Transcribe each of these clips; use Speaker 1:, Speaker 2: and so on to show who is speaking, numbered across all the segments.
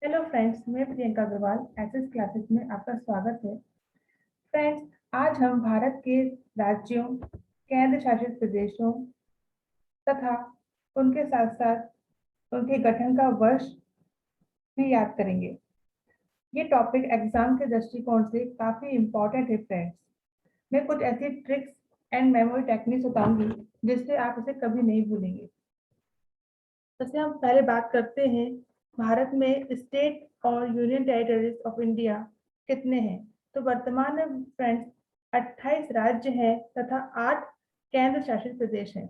Speaker 1: Hello friends, मैं Priyanka Agarwal SS classes में आपका स्वागत है। फ्रेंड्स, आज हम भारत के राज्यों, केंद्र शासित प्रदेशों तथा उनके साथ साथ उनके गठन का वर्ष भी याद करेंगे। ये टॉपिक एग्जाम के दृष्टिकोण से काफी इम्पोर्टेंट है फ्रेंड्स। मैं कुछ ऐसी ट्रिक्स एंड मेमोरी टेक्निक्स बताऊंगी जिससे आप इसे कभी नहीं भूलेंगे। जैसे हम पहले बात करते हैं, भारत में स्टेट और यूनियन टेरिटरीज ऑफ इंडिया कितने हैं? तो वर्तमान में फ्रेंड्स 28 राज्य हैं तथा 8 केंद्र शासित प्रदेश हैं।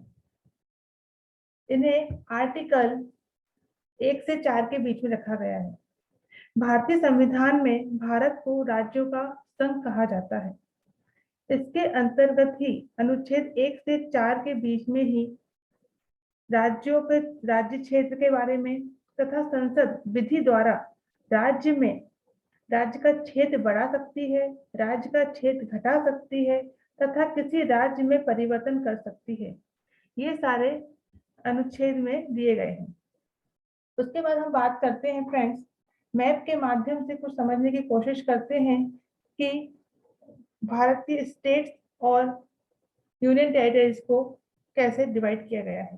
Speaker 1: इन्हें आर्टिकल 1 से 4 के बीच में रखा गया है। भारतीय संविधान में भारत को राज्यों का संघ कहा जाता है। इसके अंतर्गत ही अनुच्छेद 1 से 4 के बीच में ही राज्यों के राज्य क्षेत्र के बारे में तथा संसद विधि द्वारा राज्य में राज्य का क्षेत्र बढ़ा सकती है, राज्य का क्षेत्र घटा सकती है तथा किसी राज्य में परिवर्तन कर सकती है। ये सारे अनुच्छेद में दिए गए हैं। उसके बाद हम बात करते हैं फ्रेंड्स, मैप के माध्यम से कुछ समझने की कोशिश करते हैं कि भारत की स्टेट्स और यूनियन टेरिटरीज को कैसे डिवाइड किया गया है।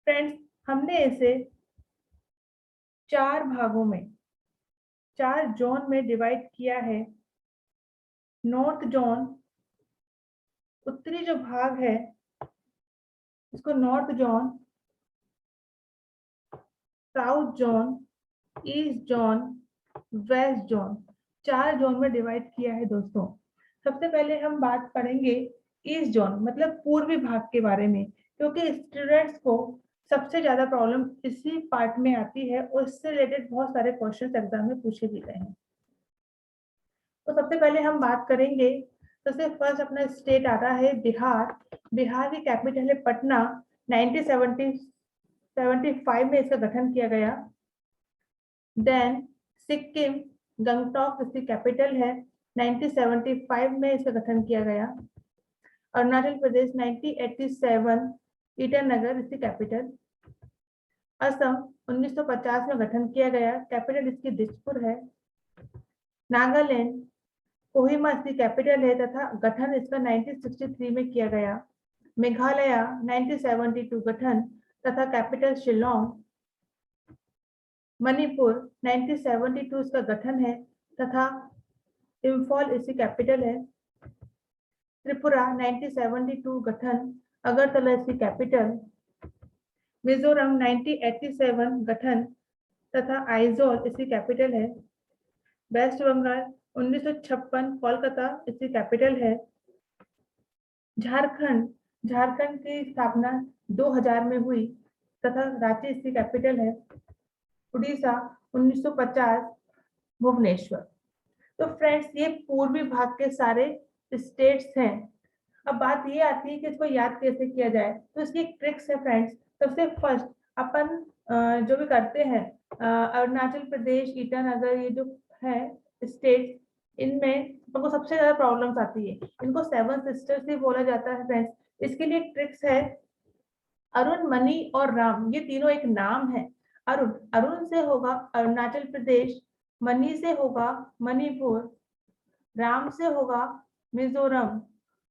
Speaker 1: फ्रेंड्स, हमने इसे 4 भागों में 4 जोन में डिवाइड किया है। नॉर्थ जोन, उत्तरी जो भाग है इसको north zone, south zone, east zone, west zone, 4 zone में डिवाइड किया है दोस्तों। सबसे पहले हम बात करेंगे ईस्ट जोन मतलब पूर्वी भाग के बारे में, क्योंकि स्टूडेंट्स को सबसे ज्यादा प्रॉब्लम इसी पार्ट में आती है और इससे रिलेटेड बहुत सारे क्वेश्चन एग्जाम में पूछे भी गए हैं। तो सबसे पहले हम बात करेंगे, सबसे फर्स्ट अपना स्टेट आ रहा है बिहार। बिहार की कैपिटल है पटना। 1975 में इसका गठन किया गया। देन सिक्किम, गंगटोक इसकी कैपिटल है। 1975 में इसका गठन किया गया। अरुणाचल प्रदेश 1987, ईटानगर इसकी कैपिटल। असम 1950 में गठन किया गया, कैपिटल इसकी दिसपुर है। नागालैंड, कोहिमा इसकी कैपिटल है तथा गठन इसका 1963 में किया गया। मेघालय 1972 गठन तथा कैपिटल शिलोंग। मणिपुर 1972 इसका गठन है तथा इम्फॉल इसकी कैपिटल है। त्रिपुरा 1972 गठन, अगरतला इसकी कैपिटल। मिजोरम 1987 गठन तथा आइजोल इसकी कैपिटल है। वेस्ट बंगाल 1956 कोलकाता इसकी कैपिटल है। झारखंड, झारखंड की स्थापना 2000 में हुई तथा रांची इसकी कैपिटल है। उड़ीसा 1950, भुवनेश्वर। तो फ्रेंड्स, ये पूर्वी भाग के सारे स्टेट्स हैं। अब बात ये आती है कि इसको याद कैसे किया जाए, तो इसकी एक ट्रिक्स है फ्रेंड्स। सबसे फर्स्ट अपन जो भी करते हैं, अरुणाचल प्रदेश, ईटानगर, ये जो है स्टेट, इनमें हमको सबसे ज्यादा प्रॉब्लम्स आती है। इनको 7 सिस्टर्स भी बोला जाता है फ्रेंड्स। इसके लिए ट्रिक्स है, अरुण, मणि और राम, ये तीनों एक नाम है। अरुण, अरुण से होगा अरुणाचल प्रदेश, मणि से होगा मणिपुर, राम से होगा मिजोरम,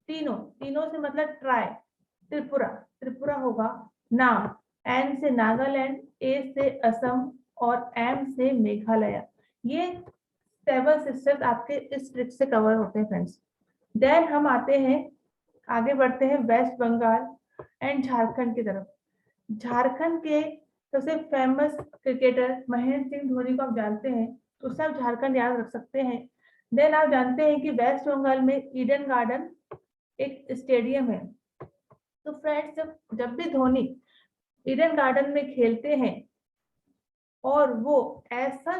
Speaker 1: तीनों तीनों से मतलब ट्राई, त्रिपुरा, त्रिपुरा होगा नाम, एन से नागालैंड, ए से असम और एम से मेघालय। ये 7 सिस्टर्स आपके इस ट्रिक से कवर होते हैं फ्रेंड्स। देन हम आते हैं, आगे बढ़ते हैं वेस्ट बंगाल एंड झारखंड की तरफ। झारखंड के सबसे फेमस क्रिकेटर महेंद्र सिंह धोनी को आप जानते हैं, तो उससे आप झारखंड याद रख सकते हैं। देन आप जानते हैं कि वेस्ट बंगाल में ईडन गार्डन एक स्टेडियम है। तो फ्रेंड्स, जब भी धोनी ईडन गार्डन में खेलते हैं और वो ऐसा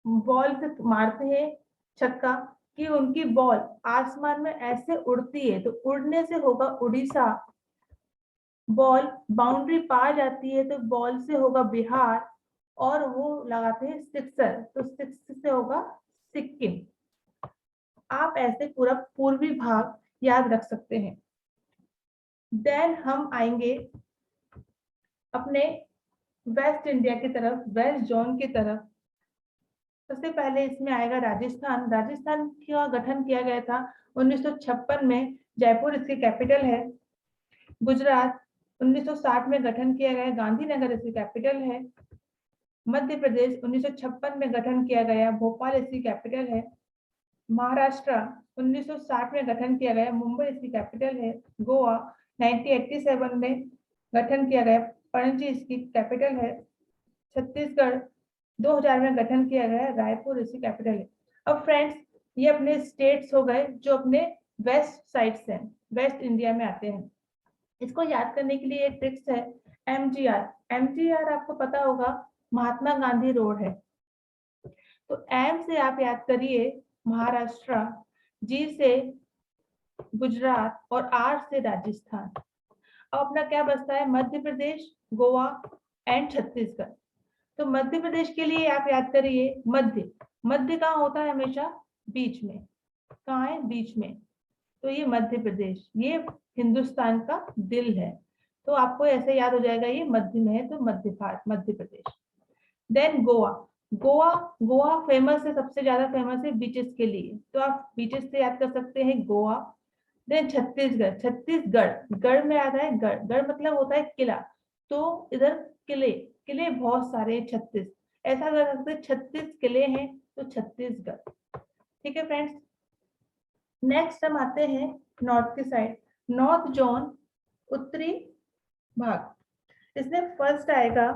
Speaker 1: बॉल से मारते हैं छक्का कि उनकी बॉल आसमान में ऐसे उड़ती है, तो उड़ने से होगा उड़ीसा। बॉल बाउंड्री पा जाती है तो बॉल से होगा बिहार, और वो लगाते हैं सिक्सर, तो सिक्स से होगा सिक्किम। आप ऐसे पूरा पूर्वी भाग याद रख सकते हैं। देन हम आएंगे अपने वेस्ट इंडिया की तरफ, वेस्ट जोन की तरफ। सबसे पहले इसमें आएगा राजस्थान। राजस्थान का गठन किया गया था 1956 में, जयपुर इसकी कैपिटल है। गुजरात 1960 में गठन किया गया, गांधीनगर इसकी कैपिटल है। मध्य प्रदेश 1956 में गठन किया गया, भोपाल इसकी कैपिटल है। महाराष्ट्र 1960 में गठन किया गया, मुंबई इसकी कैपिटल है। गोवा 1987 में गठन किया गया, पणजी इसकी कैपिटल है। छत्तीसगढ़ 2000 में गठन किया गया, रायपुर इसकी कैपिटल है। अब फ्रेंड्स, ये अपने स्टेट्स हो गए जो अपने वेस्ट साइड से, वेस्ट इंडिया में आते हैं। इसको याद करने के लिए एक ट्रिक्स है, एमजीआर। एमजीआर आपको पता होगा महात्मा गांधी रोड है। तो एम से आप याद करिए महाराष्ट्र, जी से गुजरात और आर से राजस्थान। अब अपना क्या बचता है, मध्य प्रदेश, गोवा एंड छत्तीसगढ़। तो मध्य प्रदेश के लिए आप याद करिए मध्य। मध्य कहाँ होता है, हमेशा बीच में। कहाँ है, बीच में। तो ये मध्य प्रदेश, ये हिंदुस्तान का दिल है। तो आपको ऐसे याद हो जाएगा, ये मध्य में है, तो मध्य भारत, मध्य प्रदेश। देन गोवा। गोवा, गोवा फेमस है, सबसे ज्यादा फेमस है बीचेस के लिए, तो आप बीचेस से याद कर सकते हैं गोवा। देन छत्तीसगढ़। छत्तीसगढ़, गढ़ में आता है, गढ़, गढ़ मतलब होता है किला। तो इधर किले, किले बहुत सारे, 36, ऐसा कर सकते 36 किले हैं, तो छत्तीसगढ़। ठीक है फ्रेंड्स। नेक्स्ट हम आते हैं नॉर्थ की साइड, नॉर्थ जोन, उत्तरी भाग। इसमें फर्स्ट आएगा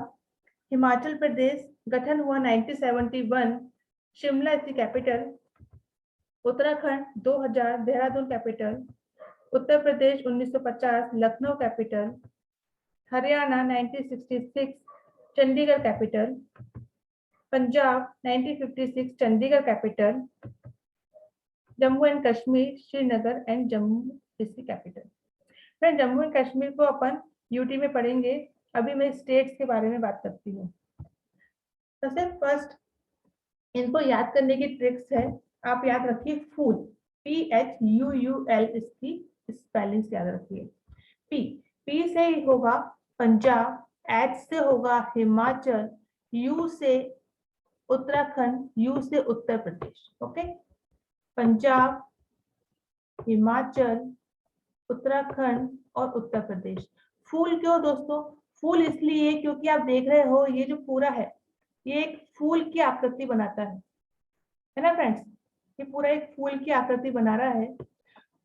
Speaker 1: हिमाचल प्रदेश, गठन हुआ 1971, शिमला इसकी capital. Uttarakhand 2000, Dehradun capital. Uttar Pradesh 1950, Lucknow capital. Haryana 1966, Chandigarh capital. Punjab 1956, Chandigarh capital. Jammu and Kashmir, Srinagar and Jammu इसकी capital. Friend, Jammu and Kashmir को अपन यूटी में पढ़ेंगे, अभी मैं स्टेट्स के बारे में बात करती हूँ। सबसे फर्स्ट इनको याद करने की ट्रिक्स है, आप याद रखिए फूल, PHUUL इसकी स्पेलिंग याद रखिए। पी, पी से होगा पंजाब, एच से होगा हिमाचल, यू से उत्तराखंड, यू से उत्तर प्रदेश। ओके, पंजाब, हिमाचल, उत्तराखंड और उत्तर प्रदेश। फूल क्यों दोस्तों, फूल इसलिए क्योंकि आप देख रहे हो ये जो पूरा है, ये एक फूल की आकृति बनाता है ना फ्रेंड्स, ये पूरा एक फूल की आकृति बना रहा है।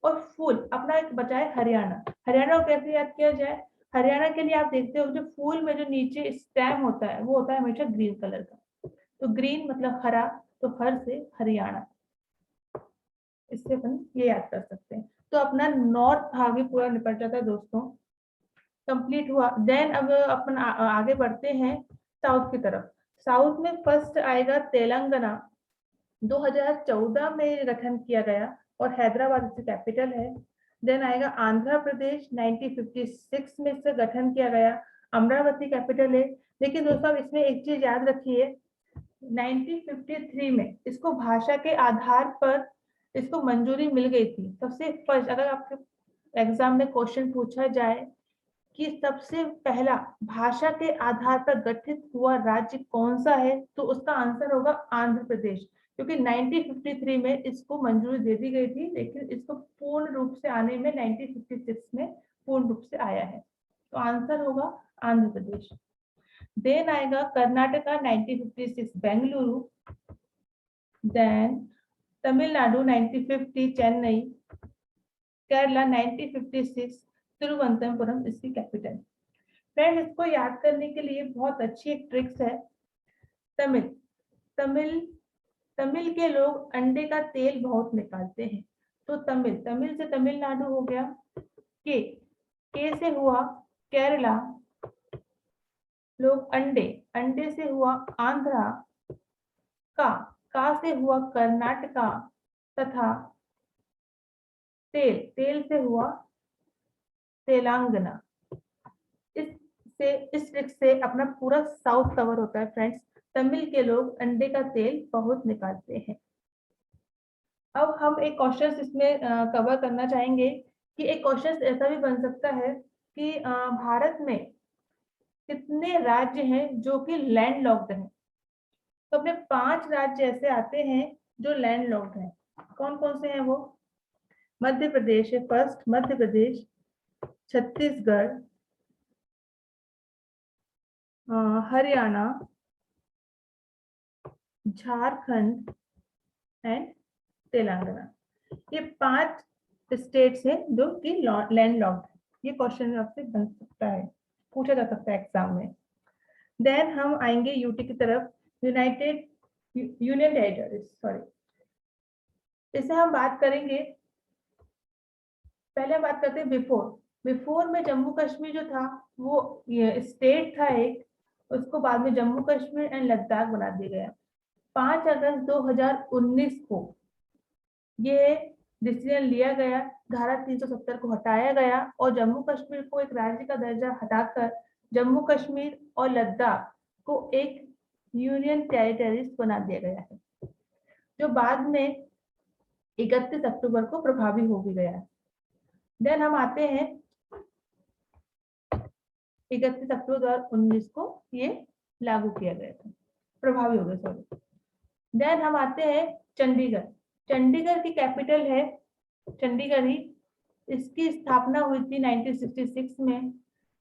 Speaker 1: और फूल अपना एक बचा है हरियाणा। हरियाणा को कैसे याद किया जाए, हरियाणा के लिए आप देखते हो जो फूल में जो नीचे स्टेम होता है वो होता है हमेशा ग्रीन कलर का, तो ग्रीन मतलब हरा, तो हर से हरियाणा, इससे अपन ये याद कर सकते हैं। तो अपना नॉर्थ भाग भी पूरा निपट जाता है दोस्तों, कंप्लीट हुआ। देन अब अपन आगे बढ़ते हैं साउथ की तरफ। साउथ में फर्स्ट आएगा तेलंगाना, 2014 में गठन किया गया और हैदराबाद इसकी कैपिटल है। देन आएगा आंध्र प्रदेश, 1956 में इसका गठन किया गया, अमरावती कैपिटल है। लेकिन दोस्तों इसमें एक चीज याद रखिए, 1953 में इसको भाषा के आधार पर इसको मंजूरी मिल गई थी। सबसे फर्स्ट अगर आपके एग्जाम में क्वेश्चन पूछा जाए कि सबसे पहला भाषा के आधार पर गठित हुआ राज्य कौन सा है, तो उसका आंसर होगा आंध्र प्रदेश, क्योंकि 1953 में इसको मंजूरी दे दी गई थी, लेकिन इसको पूर्ण रूप से आने में 1956 में पूर्ण रूप से आया है। तो आंसर होगा आंध्र प्रदेश। देन आएगा कर्नाटका 1956 बेंगलुरु। देन तमिलनाडु 1950 चेन्नई। केरला 1956 तिरुवनंतपुरम इसकी कैपिटल। फ्रेंड, इसको याद करने के लिए बहुत अच्छी एक ट्रिक्स है, तमिल। तमिल, तमिल के लोग अंडे का तेल बहुत निकालते हैं, तो तमिल, तमिल से तमिलनाडु हो गया। के से हुआ केरला, लोग अंडे, अंडे से हुआ आंध्रा। का से हुआ कर्नाटका, तथा तेल, तेल से हुआ तेलंगाना। इस ट्रिक से अपना पूरा साउथ कवर होता है फ्रेंड्स। तमिल के लोग अंडे का तेल बहुत निकालते हैं। अब हम एक क्वेश्चन इसमें कवर करना चाहेंगे कि एक क्वेश्चन ऐसा भी बन सकता है कि भारत में कितने राज्य हैं जो कि लैंडलॉक्ड हैं? तो अपने 5 राज्य ऐसे आते हैं जो लैंडलॉक्ड हैं। कौन कौन से हैं वो? मध्य प्रदेश है फर्स्ट, मध्य प्रदेश, छत्तीसगढ़, हरियाणा, झारखंड एंड तेलंगाना। ये 5 स्टेट्स हैं जो कि लैंडलॉक्ड है। ये क्वेश्चन आपसे बन सकता है, पूछा जा सकता है एग्जाम में। देन हम आएंगे यूटी की तरफ, यूनाइटेड यूनियन टेरिटरीज, सॉरी। इसे हम बात करेंगे, पहले बात करते हैं बिफोर में जम्मू कश्मीर जो था वो स्टेट था एक, उसको बाद में जम्मू कश्मीर एंड लद्दाख बना दिया गया। 5 अगस्त 2019 को ये डिसीजन लिया गया, धारा 370 को हटाया गया और जम्मू कश्मीर को एक राज्य का दर्जा हटाकर जम्मू कश्मीर और लद्दाख को एक यूनियन टेरिटरीज बना दिया गया है, जो बाद में 31 अक्टूबर को प्रभावी हो भी गया। देन हम आते हैं 31 अक्टूबर 2019 को ये लागू किया गया था, प्रभावी हो गया, सॉरी। देन हम आते हैं चंडीगढ़। चंडीगढ़ की कैपिटल है चंडीगढ़ ही। इसकी स्थापना हुई थी 1966 में।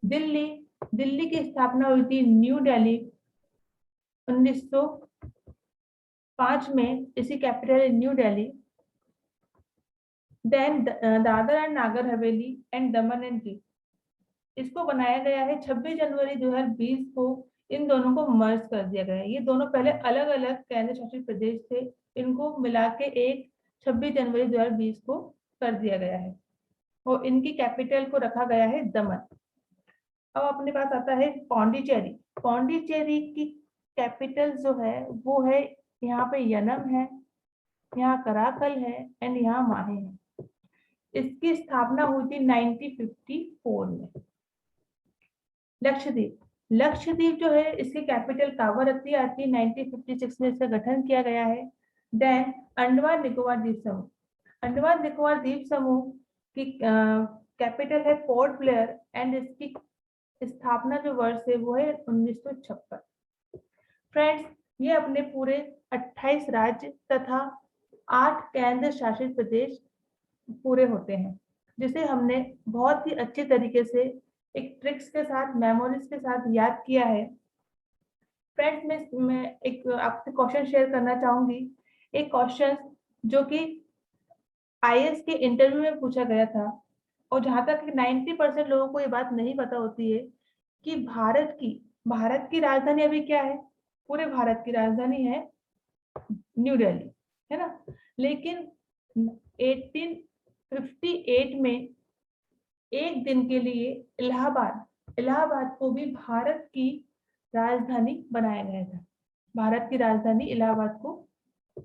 Speaker 1: दिल्ली की स्थापना हुई थी न्यू दिल्ली 1905 में, इसी कैपिटल है New Delhi. Then Dadra and Nagar Haveli and Daman and Diu, इसको बनाया गया है 26 जनवरी 2020 को। इन दोनों को मर्ज कर दिया गया है। ये दोनों पहले अलग अलग केंद्र शासित प्रदेश थे, इनको मिला के एक 26 जनवरी 2020 को कर दिया गया है और इनकी कैपिटल को रखा गया है दमन। अब अपने पास आता है पौंडीचेरी। पौंडीचेरी की कैपिटल जो है वो है, यहाँ पे यनम है, यहाँ कराकल है एंड यहाँ माहे है। इसकी स्थापना हुई थी 1954 में। लक्षद्वीप जो है इसकी कैपिटल कावरत्ती आती है, 1956 में इसका गठन किया गया है। देन अंडमान निकोबार द्वीप समूह। अंडमान निकोबार द्वीप समूह की कैपिटल है पोर्ट ब्लेयर एंड इसकी स्थापना जो वर्ष है वो है 1956। फ्रेंड्स, ये अपने पूरे 28 राज्य तथा 8 केंद्र शासित प्रदेश पूरे होते हैं, जिसे हमने बहुत ही अच्छे तरीके से एक ट्रिक्स के साथ, मेमोरीज के साथ याद किया है। फ्रेंड्स, मैं एक आपसे क्वेश्चन शेयर करना चाहूंगी। एक क्वेश्चन जो कि आईएएस के इंटरव्यू में पूछा गया था और जहां तक 90% लोगों को ये बात नहीं पता होती है कि भारत की राजधानी अभी क्या है? पूरे भारत की राजधानी है न्यू दिल्ली, है ना? लेकिन 1858 में एक दिन के लिए इलाहाबाद को भी भारत की राजधानी बनाया गया था। भारत की राजधानी इलाहाबाद को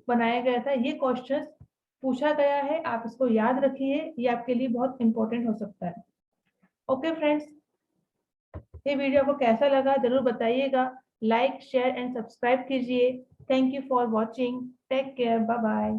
Speaker 1: बनाया गया था। ये क्वेश्चन पूछा गया है, आप इसको याद रखिए, ये आपके लिए बहुत इंपॉर्टेंट हो सकता है। ओके फ्रेंड्स, ये वीडियो आपको कैसा लगा जरूर बताइएगा। लाइक, शेयर एंड सब्सक्राइब कीजिए। Thank you for watching. Take care, bye bye.